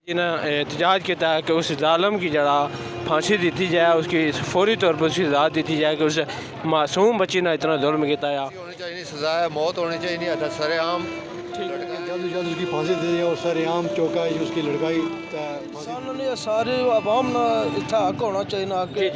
احتجاج کیا ہے کہ اس ظالم کی جڑا پھانسی دیتی جائے، اس کی فوری طور پر اس کی سزا دیتی جائے کہ اس معصوم بچی نے اتنا ظلم کیا ہے۔ ہونی چاہیے، سزا ہے موت ہونی چاہیے، نہیں سر عام جلد جلد اس کی پھانسی دے دیا اور سر عام چوکا اس کی لڑکائی سارے عوام نہ اتنا حق ہونا چاہیے نہ کہ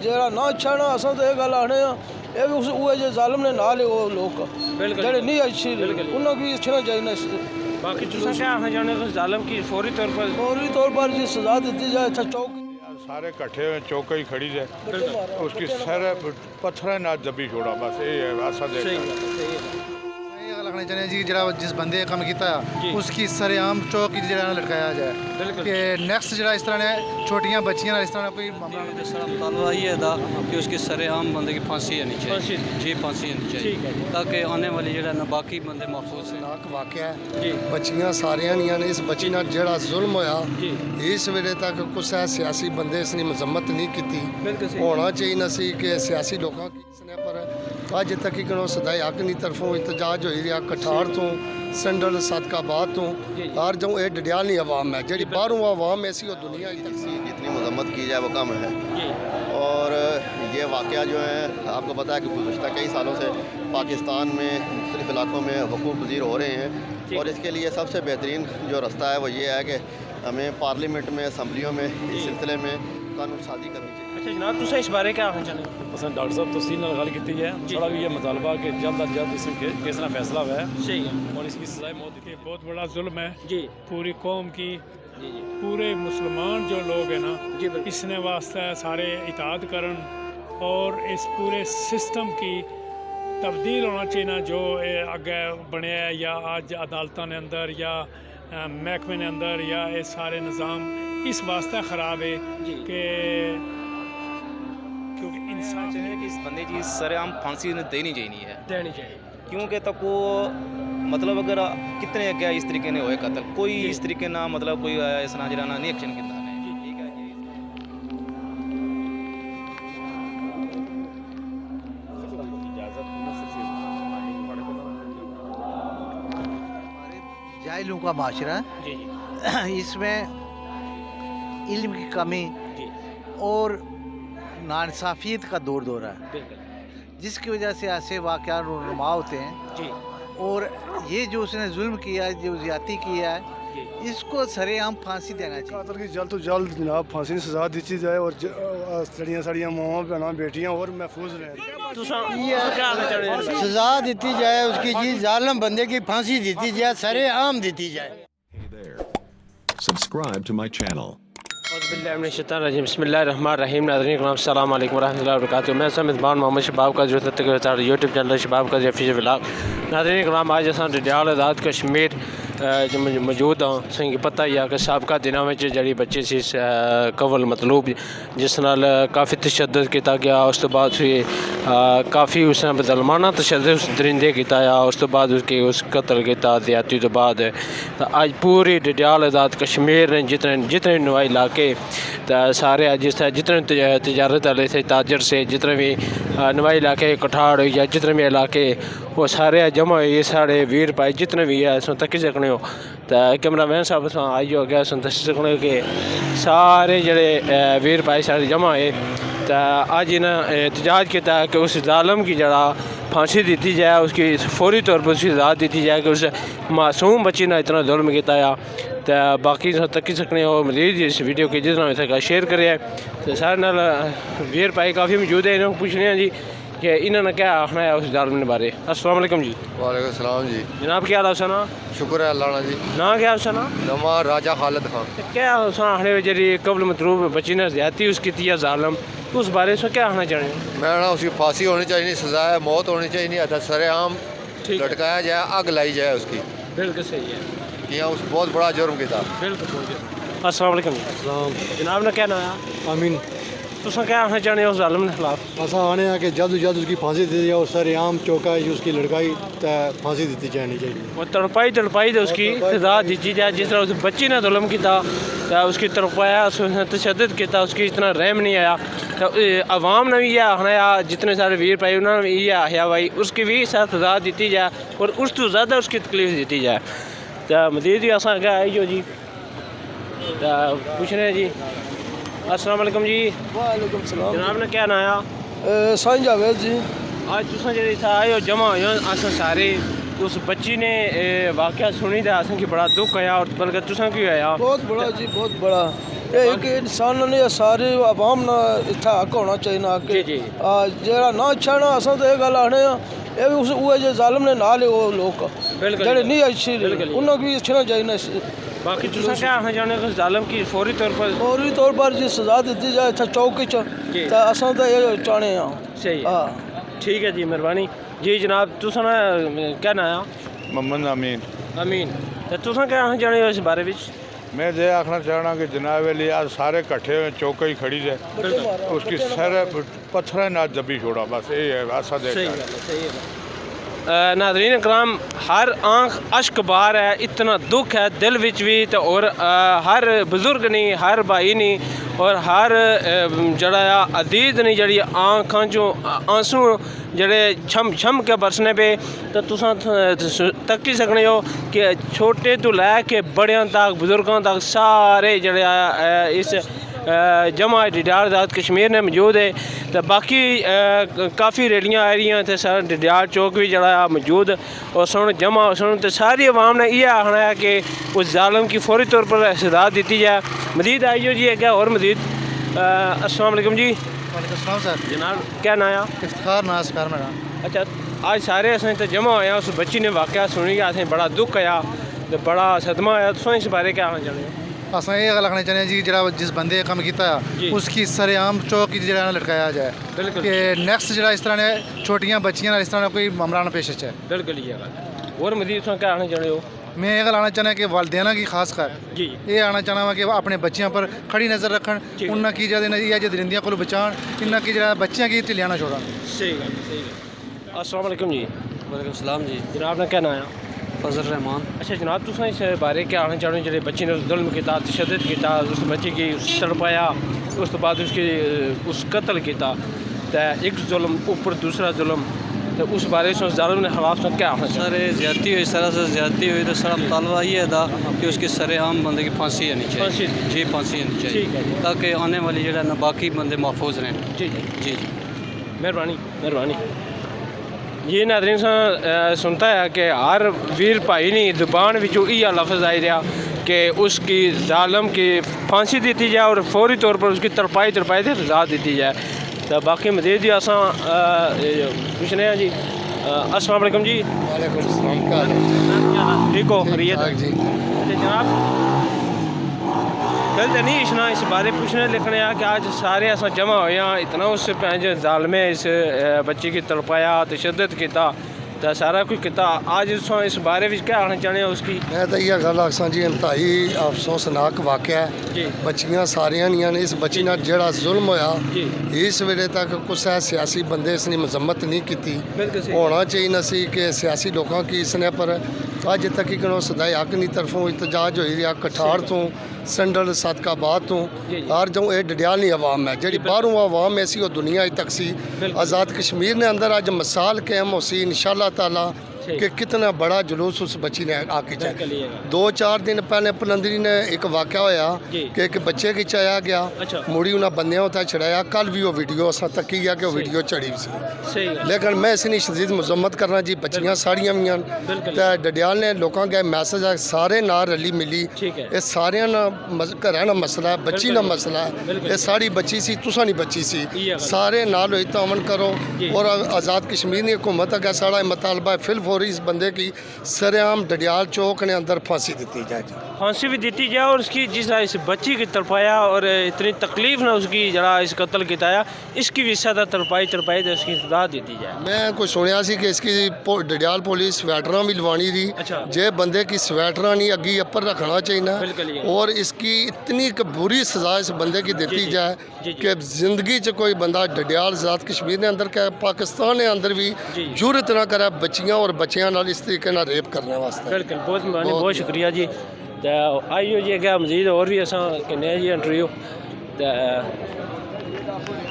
جہاں نہ چھڑنا اصل تو یہ گل آنے یہ بھی وہ جو ظالم نے نال وہ لوگ جڑے نہیں اچھی انہوں بھی چھڑنا چاہیے۔ باقی تم کیا آخنا چاہتے ہیں ظالم کی فوری طور پر جی سزا دیتی جائے، اچھا چوک سارے کٹھے ہوئے چوکا ہی کھڑی جائے، اس کی سر پتھر نہ دبی چھوڑا، بس یہ ہے ایسا لگنا چاہیے جی جڑا جس بندے کام کیتا اس کی سر عام چوک کی جڑا لٹکایا جائے کہ نیکسٹ جڑا اس طرح نے چھوٹیاں بچیاں اس طرح کوئی مطالبہ یہ تھا کہ اس کی سر عام بندے کی پھانسی ہونی چاہیے، جی پھانسی ہونی چاہیے تاکہ آنے والی جڑا نا باقی بندے محفوظ ہیں۔ واقعہ ہے بچیاں ساریاں نہیں نے، اس بچی نال جڑا ظلم ہویا اس ویلے تک کسے سیاسی بندے اس نے مذمت نہیں کی ہونا چاہیے نہ سی کہ سیاسی لوگوں کی اس نے پر اج تک کنو صدائے حق نہیں طرفوں احتجاج ہوئی رہا کٹھار تو سنڈل صدقہ باد تو ہر جاؤں یہ ڈڈیال نہیں عوام ہے جڑی باہروں عوام ایسی وہ دنیا جتنی مذمت کی جائے وہ کم ہے، اور یہ واقعہ جو ہے آپ کو پتہ ہے کہ گزشتہ کئی سالوں سے پاکستان میں مختلف علاقوں میں حقوق پذیر ہو رہے ہیں، اور اس کے لیے سب سے بہترین جو رستہ ہے وہ یہ ہے کہ ہمیں پارلیمنٹ میں اسمبلیوں میں اس سلسلے میں قانون سازی کرنی چاہیے۔ اچھا جناب تم اس بارے کیا آخنا چاہتے ہیں؟ مثلا ڈاکٹر صاحب تفصیل نال گل کی ہے، سارا بھی یہ مطالبہ کہ جلد از جلد اس کیس کا فیصلہ ہوا ہے صحیح ہے، اور اس کی سزائے موت دیتی ہے۔ بہت بڑا ظلم ہے جی پوری قوم کی، پورے مسلمان جو لوگ ہیں نا اس نے واسطہ سارے اطاعت کرن اور اس پورے سسٹم کی تبدیل ہونا چاہیے نا جو اگے بنیا ہے یا آج عدالتوں نے اندر یا محکمے نے اندر یا یہ سارے نظام اس واسطہ خراب ہے کہ کیونکہ انسان چاہیے کہ اس بندے کی سر عام پھانسی دینی چاہیے کیونکہ تک وہ مطلب اگر کتنے کیا اس طریقے نے ہوئے قتل کوئی اس طریقے نہ مطلب کوئی اس نہ جرانا نہیں ایکشن کیتا جاہلوں کا معاشرہ اس میں علم کی کمی اور ناانصافیت کا دور ہے جس کی وجہ سے ایسے واقعات رونما ہوتے ہیں، اور یہ جو اس نے ظلم کیا جو زیادتی کیا ہے اس کو سر عام پھانسی دینا چاہیے۔ قاتل کی جلد تو جلد جناب پھانسی کی سزا دیتی جائے اور سڑیاں سڑیاں ماواں بہناں بیٹیاں اور محفوظ رہیں، سزا دیتی جائے اس کی جی ظالم بندے کی پھانسی دیتی جائے، سر عام دیتی جائے۔ Subscribe to my channel. اعوذ باللہ من الشیطان الرجیم، بسم اللہ الرحمن الرحیم۔ ناظرین کرام السلام علیکم ورحمۃ اللہ وبرکاتہ، میں میزبان محمد شباب کا جو یوٹیوب چینل شباب کا آفیشیل ولاگ۔ ناظرین کرام آج اصل ڈڈیال آزاد کشمیر موجود ہوں، سنگ پتہ ہی ہے کہ سابقہ دنوں میں جڑی بچی سی قول مطلوب جس نال کافی تشدد کیا گیا، اس تو بعد کافی اس نے ظلمانہ تشدد اس درندے کیا گیا، اس تو بعد اس قتل کیا زیادتی تو بعد اج پوری ڈڈیال آزاد کشمیر نے جتنے نوائی علاقے سارے جس طرح جتنے تجارت والے تھے تاجر سے جتنے بھی نوائی علاقے کٹھاڑ یا جتنے بھی علاقے وہ سارے جمع ہوئے، سارے ویر پائے جتنے بھی ہے سن تک سکنے ہو تو کیمرہ مین صاحب آئی ہو گیا سن تک سکنے کہ سارے جڑے ویر پائے سارے جمع ہوئے تو آج انہیں احتجاج کیا ہے کہ اس ظالم کی جڑا پھانسی دیتی جائے، اس کی فوری طور پر اس کی سزا دیتی جائے کہ اس معصوم بچی نے اتنا ظلم کیا ہے۔ تو باقی تک سکنے ہو مزید اس ویڈیو کی جتنا ہو سکا شیئر کرے تو سارے نال ویر پائی کافی موجود ہے، انہوں کو پوچھنے ہیں جی کہ انہوں نے کیا آخنا ہے اس ظالم کے بارے۔ السلام علیکم جی۔ وعلیکم السلام جی۔ جناب کیا حال ہے؟ شکر ہے اللہ جی۔ نا کیا حال نواں راجہ خالد خان۔ کیا آخنے جی قبل مطلوب بچی نے زیادتی اس کی ہے ظالم، اس بارے سے کیا آخنا چاہیں؟ میں اس کی پھانسی ہونی چاہیے، سزا ہے موت ہونی چاہیے، نہیں سر عام لٹکایا جائے، آگ لائی جائے اس کی۔ بالکل صحیح ہے، کیا اس بہت بڑا جرم کیا۔ بالکل۔ السلام علیکم جناب نے کیا نام ہے؟ آمین۔ تم کیا آخنا چاہتے ہو اس ظالم کے خلاف؟ ایسا آنے ہے کہ جلد جلد اس کی پھانسی دے دیا اور سر عام چوکا اس کی لڑکائی پھانسی دیتی جانی چاہیے۔ وہ تڑپائی تو اس کی سزا دیتی جائے، جس طرح اس بچی نے ظلم کیا اس کی تڑپایا، اس نے تشدد کیا، اس کی اتنا رحم نہیں آیا تو عوام نے بھی یہ آخنا ہے، جتنے سارے ویر پائی انہوں نے بھی یہ آخیا بھائی اس کی بھی سزا دیتی جائے اور اس تو زیادہ اس کی تکلیف دیتی جائے۔ تو مزید بھی اصل کیا ہے جو جی پوچھ رہے ہیں جی السلام علیکم جی وعلیکم السلام جناب نے کیا نایا سائن جاوید جی آج تساں جڑے تھا آئے ہو جمع ہوئے اساں سارے اس بچی نے واقعہ سنی تھا اساں کی بڑا دکھ آیا اور بلکہ تساں کی آیا بہت بڑا جی بہت بڑا ایک انسان نے سارے عوام نہ اتھا حق ہونا چاہیے نہ کہ جڑا نہ چھڑنا اساں تو یہ گل آنے یہ بھی اوے جو ظالم نے نال وہ لوگ جڑے نہیں اچھی انہاں کی چھنا چاہیے نہ باقی تساں کیا آخنا چاہنے کہ ظالم کی فوری طور پر جی سزا دیتی جائے اتھا چوک چ تے اساں تو یہ چاہنے ہاں صحیح ٹھیک ہے جی مہربانی جی جناب تساں کیا نایا محمد امین تے تساں کیا آخنا چاہنے ہو اس بارے وچ میں یہ آخنا چاہنا کہ جناب علی آج سارے کٹھے ہوئے چوکا ہی کھڑی ہے اس کی سر پتھر نہ دبی چھوڑا بس یہ ہے ایسا ناظرین اکرام ہر آنکھ اشک بار ہے اتنا دکھ ہے دل وچ بھی تو اور ہر بزرگ نہیں ہر بھائی نہیں اور ہر جڑا عدید نہیں جڑی آنکھاں جو آنسو جڑے چھم چھم کے برسنے پہ تو تساں تک ہی سکنے ہو کہ چھوٹے تو لے کے بڑیاں تک بزرگاں تک سارے جڑے اس جمع ڈڈیال آزاد کشمیر نے موجود ہے تو باقی کافی ریلیاں آ رہی ہیں تو سر ڈڈیال چوک بھی جڑا موجود اور سن جمع سن تو ساری عوام نے یہ آخنا ہے کہ اس ظالم کی فوری طور پر سزا دیتی جائے مزید آئیو جی ہے کیا اور مزید السلام علیکم جی وعلیکم السلام سر جناب کیا نایا افتخار ناسکار میرا اچھا آج سارے اسیں تو جمع ہوئے ہیں اس بچی نے واقعہ سنی گیا بڑا دکھ آیا تو بڑا صدمہ آیا تو اس بارے کیا آنا چاہتے ہیں اصل یہ گل آخنا چاہتے ہیں جی جڑا جس بندے کام کیتا اس کی سر عام چوک جڑا لٹکایا جائے کہ نیکسٹ جڑا اس طرح نے چھوٹیاں بچیاں اس طرح کوئی معاملہ نہ پیش ہے بالکل یہ گل اور مزید تساں کیا آنا چاہتے ہو میں یہ گل آنا چاہنا کہ والدینہ کی خاص کر یہ آنا چاہنا وا کہ اپنے بچیاں پر کھڑی نظر رکھن انہاں کی جڑے یہ درندیاں کو بچان انہاں کی جڑا بچیاں کی ٹھلیاں نہ چھوڑن صحیح گل السلام علیکم جی وعلیکم السلام جی جناب نے کیا نایا فضل رحمان اچھا جناب تساں اس بارے کیا آنا چاہتے ہیں جڑے بچے نے ظلم کیتا تشدد کیتا اس بچے کی تڑپایا اس تو بعد اس کی اس قتل کیتا تو ایک ظلم اوپر دوسرا ظلم تو اس بارے سے ظالم نے خلاف سے کیا آنا سر زیادتی ہوئی اس طرح سے زیادتی ہوئی تو سر مطالبہ یہ تھا کہ اس کی سر عام بندے کی پھانسی ہونی چاہیے جی پھانسی ہونی چاہیے تاکہ آنے والی جڑا نا باقی بندے محفوظ رہیں جی جی جی مہربانی مہربانی یہ ناظرین سنتا ہے کہ ہر ویر بھائی نہیں زبان وچوں یہ لفظ آئی رہا کہ اس کی ظالم کی پھانسی دیتی جائے اور فوری طور پر اس کی تڑپائی سے سزا دیتی جائے تو باقی مزید بھی اساں پوچھنے ہیں جی السلام علیکم جی وعلیکم السلام ٹھیک ہو خیریت جی جناب گل تو نہیں اشنا اس بارے پوچھنے لکھنے کہ آج سارے اساں جمع ہوئے ہیں اتنا اس پہ ظالمے اس بچی کی تڑپایا تشدد کیتا تو سارا کچھ کیتا آج اس بارے میں کیا آخنا چاہنے ہیں اس کی میں تو یہ گل آخساں جی انتہائی افسوسناک واقعہ ہے بچیاں ساریاں نہیں نے اس بچی نال جڑا ظلم ہویا اس ویلے تک کچھ سیاسی بندے اس نے مذمت نہیں کیتی ہونا چاہیے نہ سی کہ سیاسی لوگوں کی اس نے پر اج تک کنو صدائی حق نہیں طرفوں احتجاج ہوئی رہا کٹھار تو سنڈل صدقہ آباد تو ہر جو یہ ڈڈیال نہیں عوام ہے جی باہروں عوام ایسی وہ دنیا تک سی آزاد کشمیر نے اندر اج مثال قائم ہو سی انشاءاللہ تعالی کہ کتنا بڑا جلوس اس بچی نے آ کے چاہیے 2-4 دن پہلے پلندری نے ایک واقعہ ہویا کہ ایک بچے کی چایا گیا مڑی انہیں بندیاں ہوتا چڑھایا کل بھی وہ ویڈیو اساں تکی گیا کہ وہ ویڈیو چڑھی سی لیکن میں اس نے شدید مذمت کرنا جی بچیاں ساڑیاں ہوئی تو ڈڈیال نے لوگوں کا میسج ہے سارے نال رلی ملی یہ سارے گھر کا مسئلہ ہے بچی کا مسئلہ ہے یہ ساری بچی سی تساں نہیں بچی سی سارے نال ہوئی تعاون کرو اور آزاد کشمیر کی حکومت اگے ساڑا مطالبہ ہے فل اس بندے کی سر عام ڈڈیال چوک نے اندر پھانسی دیتی جائے پھانسی بھی دیتی جائے اور اس کی جس طرح اس بچی کی تڑپایا اور اتنی تکلیف نہ اس کی جڑا اس قتل کیتا اس کی بھی سزا تڑپائی تو اس کی سزا دیتی جائے میں کوئی سنیا سی کہ اس کی ڈڈیال پولیس سویٹراں بھی لوانی تھی جے بندے کی سویٹراں نہیں اگی اپر رکھنا چاہیے اور اس کی اتنی بری سزا اس بندے کی دیتی جائے کہ زندگی چ کوئی بندہ ڈڈیال آزاد کشمیر نے اندر کہ پاکستان نے اندر بھی جرت نہ کرے بچیاں اور بچیاں نال اس طریقے نال ریپ کرنے واسطے بالکل بہت مہربانی بہت شکریہ جی آئیو جی اگے مزید اور بھی اساں کنے جی انٹرویو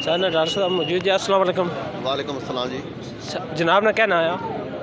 سارے ڈاکٹر صاحب موجود جی السلام علیکم وعلیکم السلام جی جناب نے کیا نام آیا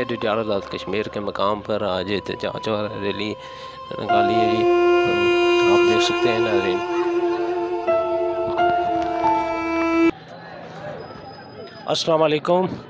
ہے ڈڈیالہ آزاد کشمیر کے مقام پر آج احتجاج اور ریلی نکالی ہے جی، آپ دیکھ سکتے ہیں ناظرین۔ السلام علیکم۔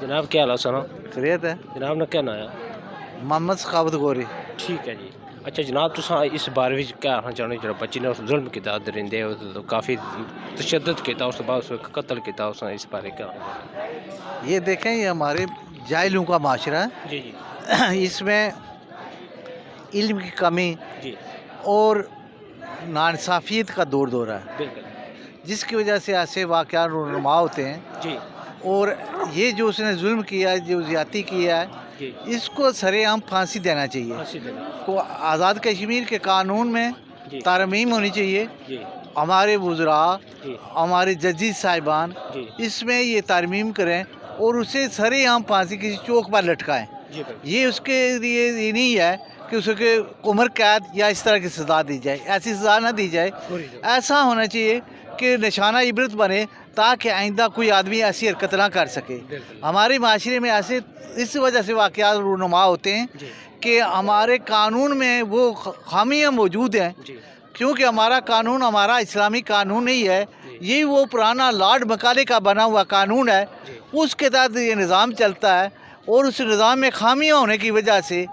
جناب کیا حال ہے سنا؟ خیریت ہے؟ جناب نے کیا نایا؟ محمد ثقافت گوری۔ ٹھیک ہے جی۔ اچھا جناب تساں اس بارے وچ کیا آخنا چاہنے جڑا بچی نے اس ظلم کیتا درندے کافی تشدد کیتا اس بعد اس کو قتل کیتا اس نے، اس بارے کیا؟ یہ دیکھیں یہ ہمارے جاہلوں کا معاشرہ ہے، جی جی اس میں علم کی کمی جی اور ناانصافیت کا دور دورہ ہے، بالکل جس کی وجہ سے ایسے واقعات رونما ہوتے ہیں۔ جی اور یہ جو اس نے ظلم کیا ہے، جو زیادتی کیا ہے، جی اس کو سر عام پھانسی دینا چاہیے۔ پھانسی دینا کو آزاد کشمیر کے قانون میں جی ترمیم ہونی چاہیے۔ جی ہمارے وزراء، جی ہمارے ججز صاحبان جی اس میں یہ ترمیم کریں اور اسے سر عام پھانسی کسی چوک پر لٹکائیں۔ جی بالکل یہ اس کے لیے یہ نہیں ہے کہ اس کے عمر قید یا اس طرح کی سزا دی جائے، ایسی سزا نہ دی جائے۔ ایسا ہونا چاہیے کہ نشانہ عبرت بنے تاکہ آئندہ کوئی آدمی ایسی حرکت نہ کر سکے۔ ہمارے معاشرے میں ایسے اس وجہ سے واقعات رونما ہوتے ہیں کہ ہمارے قانون میں وہ خامیاں موجود ہیں، کیونکہ ہمارا قانون ہمارا اسلامی قانون نہیں ہے، یہی وہ پرانا لارڈ مکالے کا بنا ہوا قانون ہے، اس کے تحت یہ نظام چلتا ہے۔ اور اس نظام میں خامیاں ہونے کی وجہ سے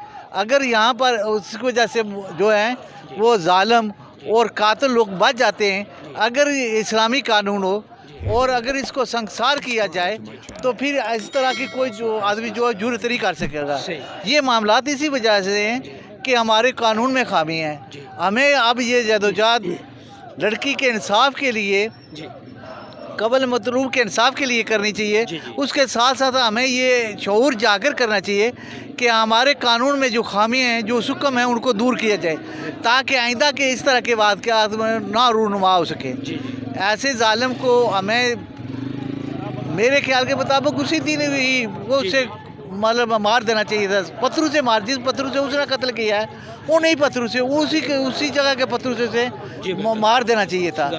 اگر یہاں پر اس کی وجہ سے جو ہیں وہ ظالم اور قاتل لوگ بچ جاتے ہیں، اگر اسلامی قانون ہو اور اگر اس کو سنگسار کیا جائے تو پھر اس طرح کی کوئی جو آدمی جو ہے جرأت نہیں کر سکے گا۔ یہ معاملات اسی وجہ سے ہیں کہ ہمارے قانون میں خامی ہیں۔ ہمیں اب یہ جدوجہد لڑکی کے انصاف کے لیے، قبل مطلوب کے انصاف کے لیے کرنی چاہیے۔ اس کے ساتھ ساتھ ہمیں یہ شعور جاگر کرنا چاہیے کہ ہمارے قانون میں جو خامیاں ہیں، جو حکم ہیں، ان کو دور کیا جائے تاکہ آئندہ کے اس طرح کے واقعات میں نہ رونما ہو سکے۔ ایسے ظالم کو ہمیں میرے خیال کے مطابق اسی دن ہی وہ اسے مطلب مار دینا چاہیے تھا، پتھروں سے مار، جس پتھروں سے اس نے قتل کیا ہے ان ہی پتھروں سے، اسی جگہ کے پتھروں سے مار دینا چاہیے تھا،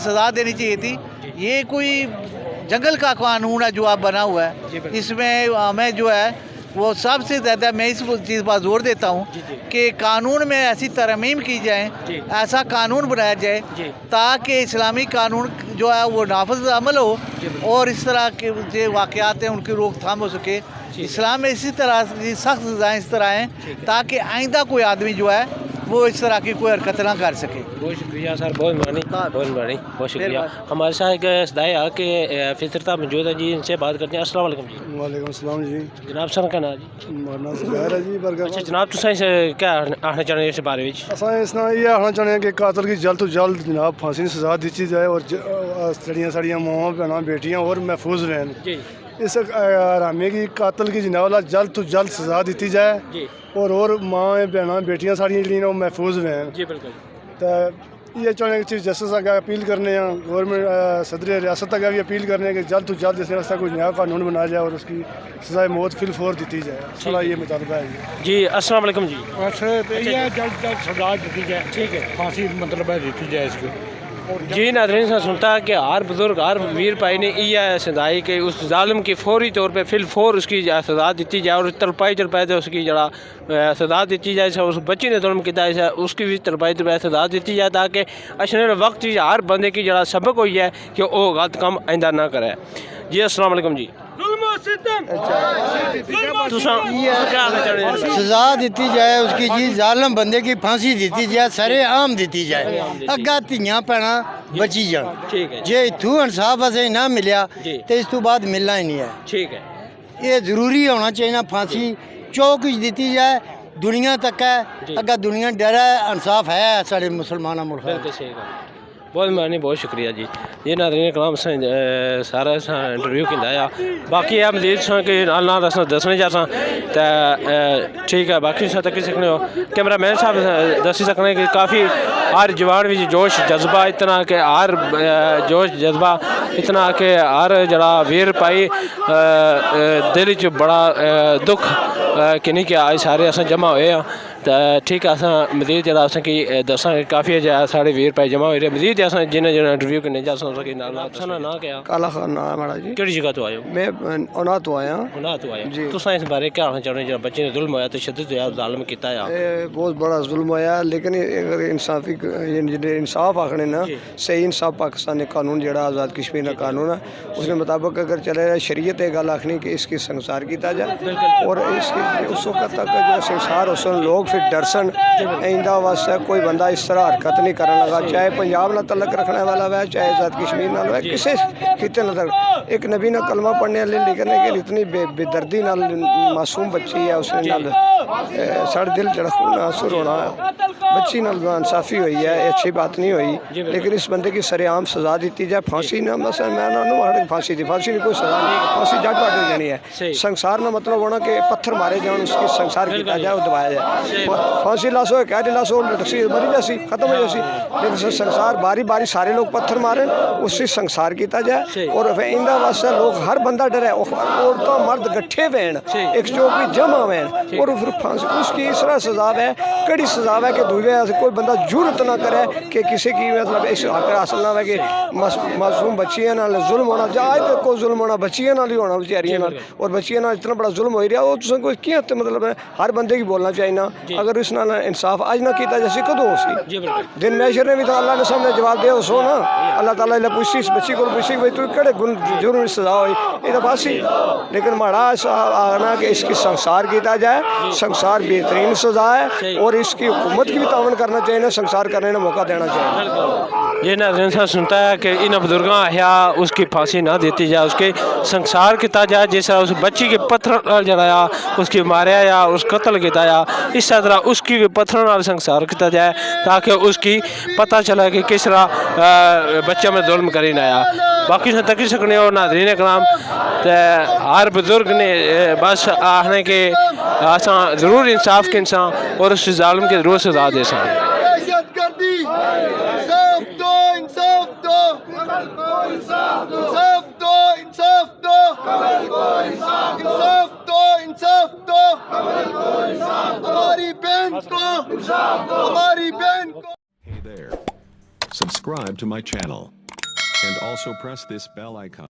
سزا دینی چاہیے تھی۔ یہ کوئی جنگل کا قانون ہے جو اب بنا ہوا ہے، اس میں ہمیں جو ہے وہ سب سے زیادہ میں اس چیز پر زور دیتا ہوں کہ قانون میں ایسی ترمیم کی جائیں، ایسا قانون بنایا جائے تاکہ اسلامی قانون جو ہے وہ نافذ عمل ہو اور اس طرح کے جو واقعات ہیں ان کی روک تھام ہو سکے۔ اسلام میں اسی طرح کی سخت سزائیں اس طرح ہیں تاکہ آئندہ کوئی آدمی جو ہے وہ اس طرح کی کوئی حرکت نہ کر سکے۔ بہت شکریہ سر، بہت مہربانی، بہت شکریہ۔ ہمارے ساتھ ایک صدائے آ کے فطرتا موجود ہے جی، ان سے بات کرتے ہیں۔ السلام علیکم جی۔ وعلیکم السلام جی۔ جناب سر کا نام جی؟ مارنا زبیر ہے جی برگر۔ اچھا جناب تساں کیا آخنا چاہتے ہیں اس بارے وچ؟ اساں اس نال یہ آخنا چاہتے ہیں کہ قاتل کی جلد تو جلد جناب پھانسی کی سزا دیتی جائے اور جڑیاں ساڑیاں ماواں بہناں بیٹیاں اور محفوظ رہیں۔ اس حرامی کی قاتل کی جناب جلد تو جلد سزا دیتی جائے اور ماں بہناں بیٹیاں ساڑیاں جڑیاں محفوظ رہیں۔ جی بالکل۔ تو یہ چاہتے ہیں کہ چیف جسٹس اگے اپیل کرنے ہیں، گورنمنٹ صدر ریاست اگے بھی اپیل کرنے ہیں کہ جلد تو جلد اس واسطے کوئی نیا قانون بنایا جائے اور اس کی سزائے موت فی الفور دیتی جائے۔ سارا یہ مطالبہ ہے جی۔ السلام علیکم جی۔ یہ جلد جلد سزا دیتی جائے، ٹھیک ہے، پھانسی مطلب ہے دیتی جائے اس کو۔ جی ناظرین سے سنتا ہے کہ ہر بزرگ ہر ویر بھائی نے یہ سزائی کہ اس ظالم کی فوری طور پہ فی الفور اس کی سزا دیتی جائے اور ترپائی اس کی جڑا سزا دیتی جائے، اس بچی نے ظلم کیا ہے اس کی بھی ترپائی سزا دیتی جائے تاکہ اشنے وقت ہر بندے کی جڑا سبق ہوئی ہے کہ وہ غلط کام آئندہ نہ کرے۔ جی السلام علیکم جی۔ سزا دیتی جائے اس کی جی، ظالم بندے کی پھانسی دیتی جائے، سر عام دیتی جائے، اگا تیاں پینا بچی جان۔ جی اتھو انصاف اسے نہ ملیا تو اس تو بعد ملنا ہی نہیں ہے۔ ٹھیک ہے، یہ ضروری ہونا چاہیے، پھانسی چوک دیتی جائے دنیا تک ہے، اگا دنیا ڈرا انصاف ہے سارے مسلمان ملک۔ بہت مہربانی، بہت شکریہ جی۔ یہ ناظرین کلام سے سارا انٹرویو کیا باقی ہے مزید کہ نال نال دسنے جا تو ٹھیک ہے، باقی تک سکنے ہو کیمرہ مین صاحب دسی سکنے کہ کافی ہر جوان بھی جوش جذبہ اتنا کہ ہر جوش جذبہ اتنا کہ ہر جڑا ویر پائی دل چ بڑا دکھ کہ نہیں کہ آج سارے اصل جمع ہوئے ہیں ٹھیک ہے اساں مزید جڑا اساں کی دساں کافی جا ساڑے ویر پہ جمع ہوئے مزید اساں جنہیں جنہیں انٹرویو کرنے جا سکے سنا نا کیا کالا خان نام ہے میرا جی کہڑی جگہ تو آئے ہو میں اونا تو آیا اونا تو آئے جی تو اس بارے کیا آنا چاہتے ہیں جب بچے نے ظلم ہوا تشدد ہوا ظالم کیتا ہے بہت بڑا ظلم ہوا لیکن اگر انصافی انصاف آخنے نا صحیح انصاف پاکستان نے قانون جڑا آزاد کشمیر کا قانون ہے اس کے مطابق اگر چلے رہا شریعت یہ گل آخنی کہ اس کی سنسار کیتا جائے اور اس وقت تک جو سنسار اس لوگ پھر ڈرسن آئندہ واسطے کوئی بندہ اس طرح حرکت نہیں کرنے لگا چاہے پنجاب نہ تعلق رکھنے والا ہے چاہے آزاد کشمیر نہ ہے کسی خطے نہ ایک نبی نہ کلمہ پڑھنے والے لکھنے کے اتنی بے دردی نال معصوم بچی ہے اس نے سڑ دل جڑا خون آنسر ہونا ہے بچی نال انصافی ہوئی ہے اچھی بات نہیں ہوئی لیکن اس بندے کی سر عام سزا دیتی جائے پھانسی نہ مثلا میں پھانسی دی پھانسی نہیں کوئی سزا نہیں پھانسی جٹ پاٹ ہو جانی ہے سنسار نہ مطلب ہونا کہ پتھر مارے جان اس کی سنسار کیا جائے وہ دبایا جائے پھانسی لاسو قید لاسو ٹکسی مری جیسی ختم ہو جیسی لیکن سنسار باری باری سارے لوگ پتھر مارے اس سے سنسار کیتا جائے اور آئندہ واسطے لوگ ہر بندہ ڈرے عورتوں مرد گٹھے وین ایک چوکی جمع وین اور اس کی اس طرح سزا ہے کڑی سزا ہے کہ دوسرے کوئی بندہ جرت نہ کرے کہ کسی کی مطلب اس حق حاصل نہ ہے کہ معصوم بچیاں نال ظلم ہونا جائے تو کوئی ظلم ہونا بچیاں نال ہی ہونا بیچاریاں نال اور بچیاں نال اتنا بڑا ظلم ہو رہا وہ تساں کوئی کیا مطلب ہر بندے کی بولنا چاہیے نا اگر اس نال انصاف اج نہ کیتا جیسے کدو ہو سی دن محشر نے بھی تو اللہ نے سامنے جواب دیا سو نا اللہ تعالیٰ نے پوچھی اس بچی کو پوچھی بھائی تو کہڑے جرم کی سزا ہوئی یہ تو بس ہی لیکن ماڑا آنا کہ اس کی سنسار کیتا جائے سنسار بہترین سزا ہے اور اس کی حکومت کی بھی تعاون کرنا چاہیے نا سنسار کرنے کا موقع دینا چاہیے یہ ناظرین صاحب سنتا ہے کہ ان بزرگاں احیا اس کی پھانسی نہ دیتی جائے اس کے سنسار کیتا جائے جس طرح اس بچی کے پتھر جڑایا اس کی ماریا یا اس قتل کیتا جا اس طرح اس کی بھی پتھروں نال سنسار کیتا جائے تاکہ اس کی پتہ چلا کہ کس طرح بچہ میں ظلم کری نہ آیا باقی سے تک سکنے اور ناظرین کرام ہر بزرگ نے بس آخنے کے آسان ضرور انصاف کے انسان اور اس ظالم کے ضرور سزا دے سان Hey there. Subscribe to my channel and also press this bell icon.